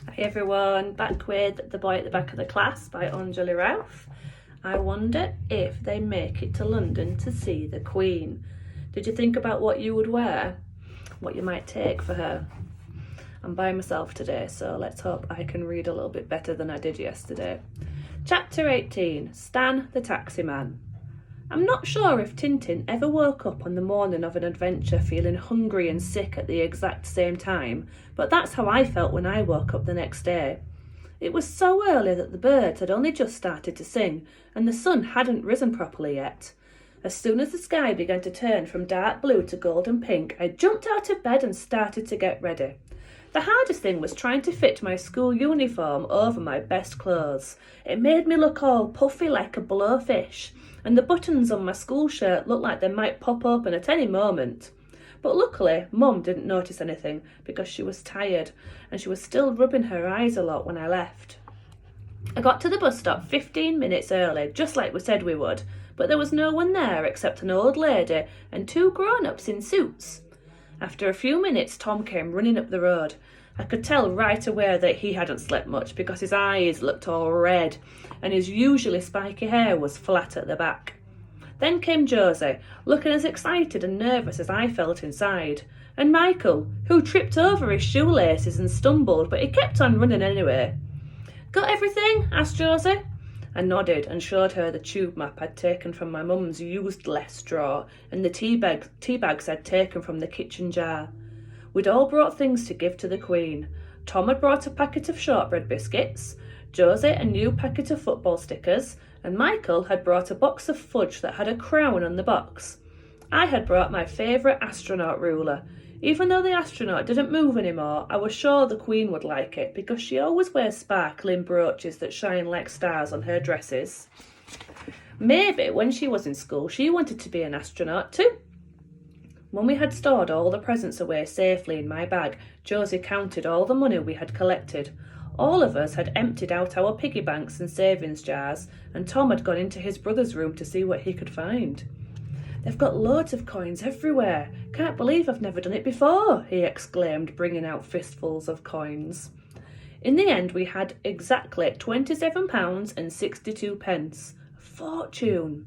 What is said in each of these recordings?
Hi everyone, back with The Boy at the Back of the Class by Anjali Ralph. I wonder if they make it to London to see the Queen. Did you think about what you would wear? What you might take for her? I'm by myself today, so let's hope I can read a little bit better than I did yesterday. Chapter 18, Stan the Taxi Man. I'm not sure if Tintin ever woke up on the morning of an adventure feeling hungry and sick at the exact same time, but that's how I felt when I woke up the next day. It was so early that the birds had only just started to sing, and the sun hadn't risen properly yet. As soon as the sky began to turn from dark blue to golden pink, I jumped out of bed and started to get ready. The hardest thing was trying to fit my school uniform over my best clothes. It made me look all puffy like a blowfish, and the buttons on my school shirt looked like they might pop open at any moment. But luckily, Mum didn't notice anything because she was tired and she was still rubbing her eyes a lot when I left. I got to the bus stop 15 minutes early, just like we said we would, but there was no one there except an old lady and two grown-ups in suits. After a few minutes, Tom came running up the road. I could tell right away that he hadn't slept much because his eyes looked all red and his usually spiky hair was flat at the back. Then came Josie, looking as excited and nervous as I felt inside, and Michael, who tripped over his shoelaces and stumbled, but he kept on running anyway. "Got everything?" asked Josie. I nodded and showed her the tube map I'd taken from my mum's used less drawer and the tea bags I'd taken from the kitchen jar. We'd all brought things to give to the Queen. Tom had brought a packet of shortbread biscuits, Josie a new packet of football stickers, and Michael had brought a box of fudge that had a crown on the box. I had brought my favourite astronaut ruler. Even though the astronaut didn't move anymore, I was sure the Queen would like it because she always wears sparkling brooches that shine like stars on her dresses. Maybe when she was in school she wanted to be an astronaut too. When we had stored all the presents away safely in my bag, Josie counted all the money we had collected. All of us had emptied out our piggy banks and savings jars, and Tom had gone into his brother's room to see what he could find. "They've got loads of coins everywhere. Can't believe I've never done it before," he exclaimed, bringing out fistfuls of coins. In the end, we had exactly £27.62. A fortune.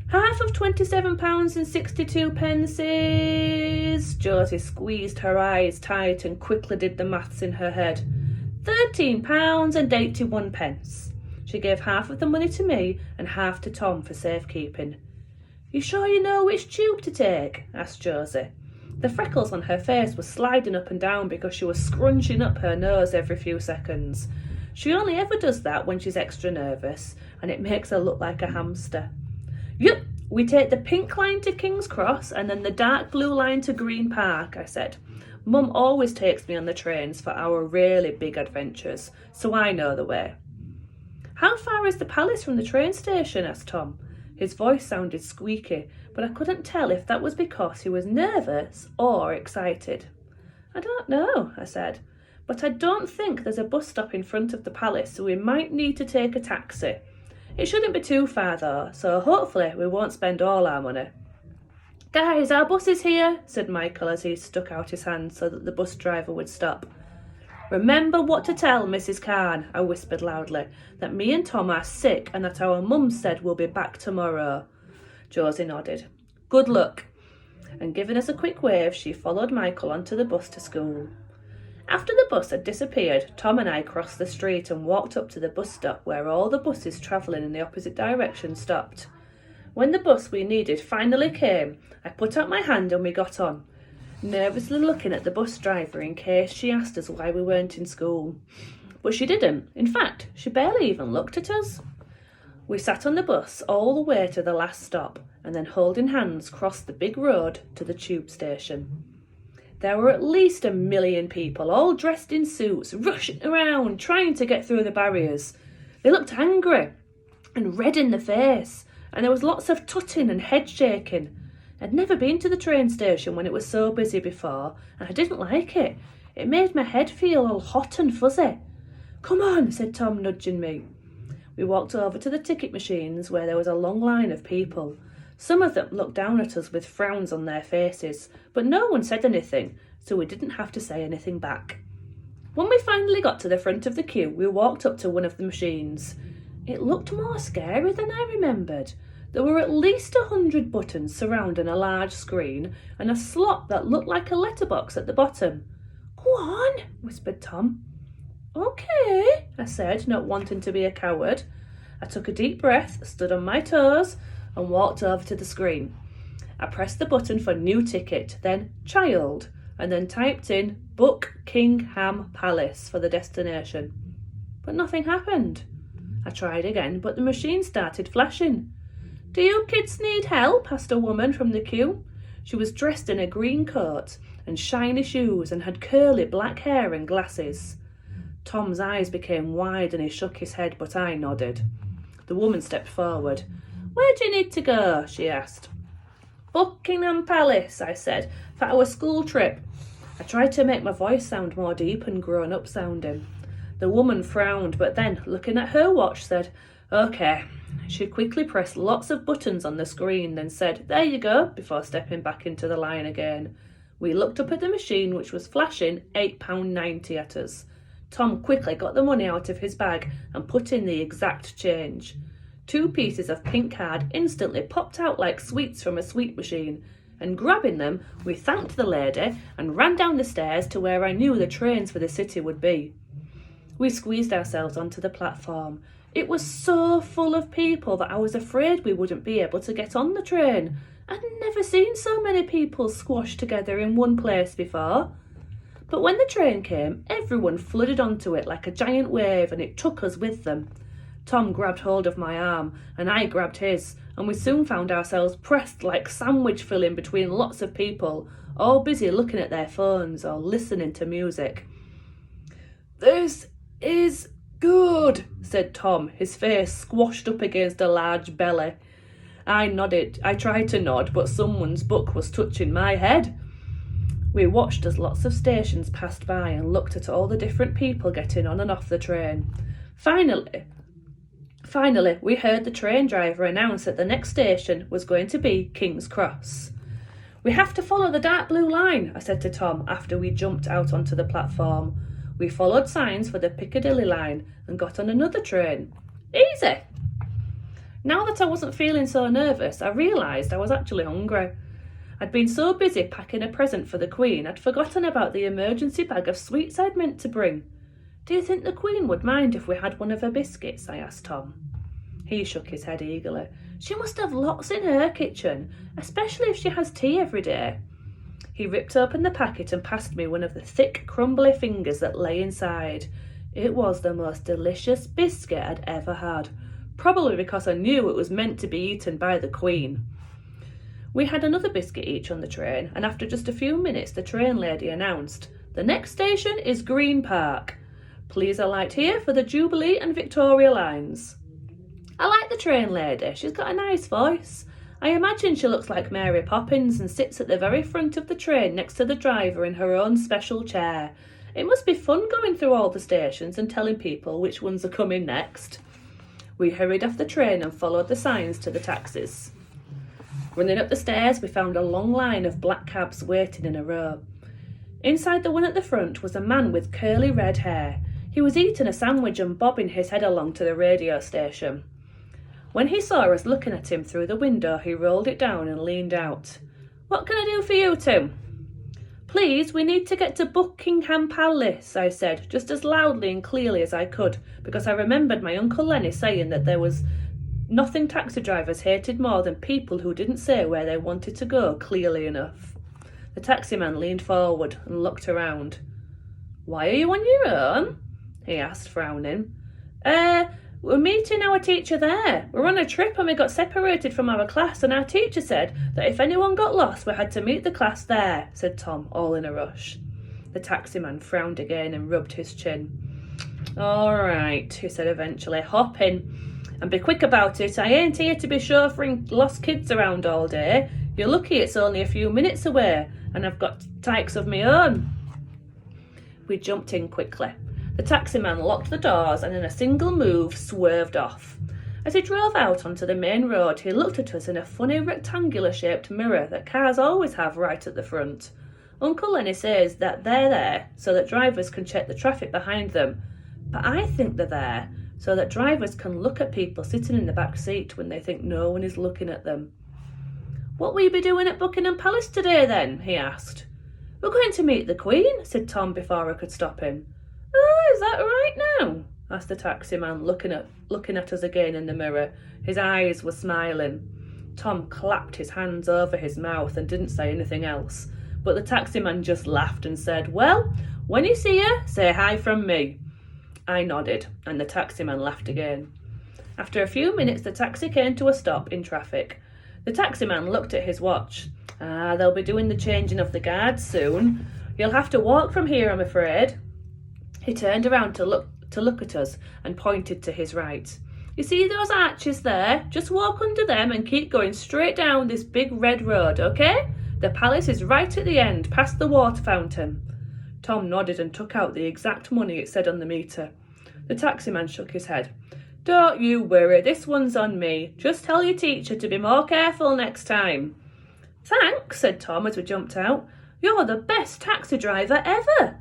Half of £27.62 is... Josie squeezed her eyes tight and quickly did the maths in her head. £13.81. She gave half of the money to me and half to Tom for safekeeping. "You sure you know which tube to take?" asked Josie. The freckles on her face were sliding up and down because she was scrunching up her nose every few seconds. She only ever does that when she's extra nervous, and it makes her look like a hamster. "Yup, we take the pink line to King's Cross and then the dark blue line to Green Park," I said. Mum always takes me on the trains for our really big adventures, so I know the way. "How far is the palace from the train station?" asked Tom. His voice sounded squeaky, but I couldn't tell if that was because he was nervous or excited. "I don't know," I said, "but I don't think there's a bus stop in front of the palace, so we might need to take a taxi. It shouldn't be too far though, so hopefully we won't spend all our money." "Guys, our bus is here," said Michael as he stuck out his hand so that the bus driver would stop. "Remember what to tell Mrs. Khan," I whispered loudly, "that me and Tom are sick and that our mum said we'll be back tomorrow." Josie nodded. "Good luck." And giving us a quick wave, she followed Michael onto the bus to school. After the bus had disappeared, Tom and I crossed the street and walked up to the bus stop where all the buses travelling in the opposite direction stopped. When the bus we needed finally came, I put out my hand and we got on, nervously looking at the bus driver in case she asked us why we weren't in school. But she didn't. In fact, she barely even looked at us. We sat on the bus all the way to the last stop and then holding hands crossed the big road to the tube station. There were at least 1 million people, all dressed in suits, rushing around, trying to get through the barriers. They looked angry and red in the face, and there was lots of tutting and head shaking. I'd never been to the train station when it was so busy before, and I didn't like it. It made my head feel all hot and fuzzy. "Come on," said Tom, nudging me. We walked over to the ticket machines where there was a long line of people. Some of them looked down at us with frowns on their faces, but no one said anything, so we didn't have to say anything back. When we finally got to the front of the queue, we walked up to one of the machines. It looked more scary than I remembered. There were at least 100 buttons surrounding a large screen and a slot that looked like a letterbox at the bottom. "Go on," whispered Tom. "Okay," I said, not wanting to be a coward. I took a deep breath, stood on my toes, and walked over to the screen. I pressed the button for new ticket, then child, and then typed in Buckingham Palace for the destination. But nothing happened. I tried again, but the machine started flashing. "Do you kids need help?" asked a woman from the queue. She was dressed in a green coat and shiny shoes and had curly black hair and glasses. Tom's eyes became wide and he shook his head, but I nodded. The woman stepped forward. "Where do you need to go?" she asked. "Buckingham Palace," I said, "for our school trip." I tried to make my voice sound more deep and grown-up sounding. The woman frowned, but then, looking at her watch, said, "Okay." She quickly pressed lots of buttons on the screen, then said, "There you go," before stepping back into the line again. We looked up at the machine, which was flashing £8.90 at us. Tom quickly got the money out of his bag and put in the exact change. 2 pieces of pink card instantly popped out like sweets from a sweet machine, and grabbing them, we thanked the lady and ran down the stairs to where I knew the trains for the city would be. We squeezed ourselves onto the platform. It was so full of people that I was afraid we wouldn't be able to get on the train. I'd never seen so many people squashed together in one place before. But when the train came, everyone flooded onto it like a giant wave, and it took us with them. Tom grabbed hold of my arm, and I grabbed his, and we soon found ourselves pressed like sandwich filling between lots of people, all busy looking at their phones or listening to music. "This is good," said Tom, his face squashed up against a large belly. I nodded. I tried to nod, but someone's book was touching my head. We watched as lots of stations passed by and looked at all the different people getting on and off the train. Finally, we heard the train driver announce that the next station was going to be King's Cross. "We have to follow the dark blue line," I said to Tom after we jumped out onto the platform. We followed signs for the Piccadilly line and got on another train. Easy! Now that I wasn't feeling so nervous, I realised I was actually hungry. I'd been so busy packing a present for the Queen, I'd forgotten about the emergency bag of sweets I'd meant to bring. "Do you think the Queen would mind if we had one of her biscuits?" I asked Tom. He shook his head eagerly. "She must have lots in her kitchen, especially if she has tea every day." He ripped open the packet and passed me one of the thick, crumbly fingers that lay inside. It was the most delicious biscuit I'd ever had, probably because I knew it was meant to be eaten by the Queen. We had another biscuit each on the train, and after just a few minutes the train lady announced, "The next station is Green Park. Please alight here for the Jubilee and Victoria lines." I like the train lady. She's got a nice voice. I imagine she looks like Mary Poppins and sits at the very front of the train next to the driver in her own special chair. It must be fun going through all the stations and telling people which ones are coming next. We hurried off the train and followed the signs to the taxis. Running up the stairs, we found a long line of black cabs waiting in a row. Inside the one at the front was a man with curly red hair. He was eating a sandwich and bobbing his head along to the radio station. When he saw us looking at him through the window, he rolled it down and leaned out. "What can I do for you two?" "Please, we need to get to Buckingham Palace," I said, just as loudly and clearly as I could, because I remembered my Uncle Lenny saying that there was nothing taxi drivers hated more than people who didn't say where they wanted to go clearly enough. The taximan leaned forward and looked around. "Why are you on your own?" he asked, frowning. We're meeting our teacher there. We're on a trip and we got separated from our class, and our teacher said that if anyone got lost, we had to meet the class there," said Tom, all in a rush. The taximan frowned again and rubbed his chin. "All right," he said eventually, "hop in. And be quick about it. I ain't here to be chauffeuring lost kids around all day. You're lucky it's only a few minutes away, and I've got tykes of my own." We jumped in quickly. The taximan locked the doors and in a single move swerved off. As he drove out onto the main road, he looked at us in a funny rectangular-shaped mirror that cars always have right at the front. Uncle Lenny says that they're there so that drivers can check the traffic behind them. But I think they're there so that drivers can look at people sitting in the back seat when they think no one is looking at them. What will you be doing at Buckingham Palace today then? He asked. We're going to meet the Queen, said Tom before I could stop him. Oh, is that right now? Asked the taxi man, looking at us again in the mirror. His eyes were smiling. Tom clapped his hands over his mouth and didn't say anything else. But the taxi man just laughed and said, well, when you see her, say hi from me. I nodded, and the taxi man laughed again. After a few minutes, the taxi came to a stop in traffic. The taxi man looked at his watch. They'll be doing the changing of the guards soon. You'll have to walk from here, I'm afraid. He turned around to look at us and pointed to his right. You see those arches there? Just walk under them and keep going straight down this big red road, okay? The palace is right at the end, past the water fountain. Tom nodded and took out the exact money it said on the meter. The taxi man shook his head. Don't you worry, this one's on me. Just tell your teacher to be more careful next time. Thanks, said Tom as we jumped out. You're the best taxi driver ever.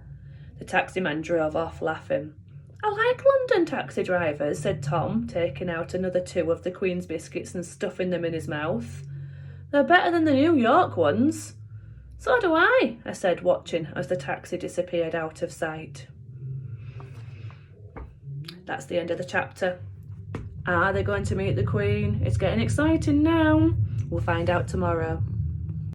The taxi man drove off laughing. I like London taxi drivers, said Tom, taking out another 2 of the Queen's biscuits and stuffing them in his mouth. They're better than the New York ones. So do I said, watching as the taxi disappeared out of sight. That's the end of the chapter. Are they going to meet the Queen? It's getting exciting now. We'll find out tomorrow.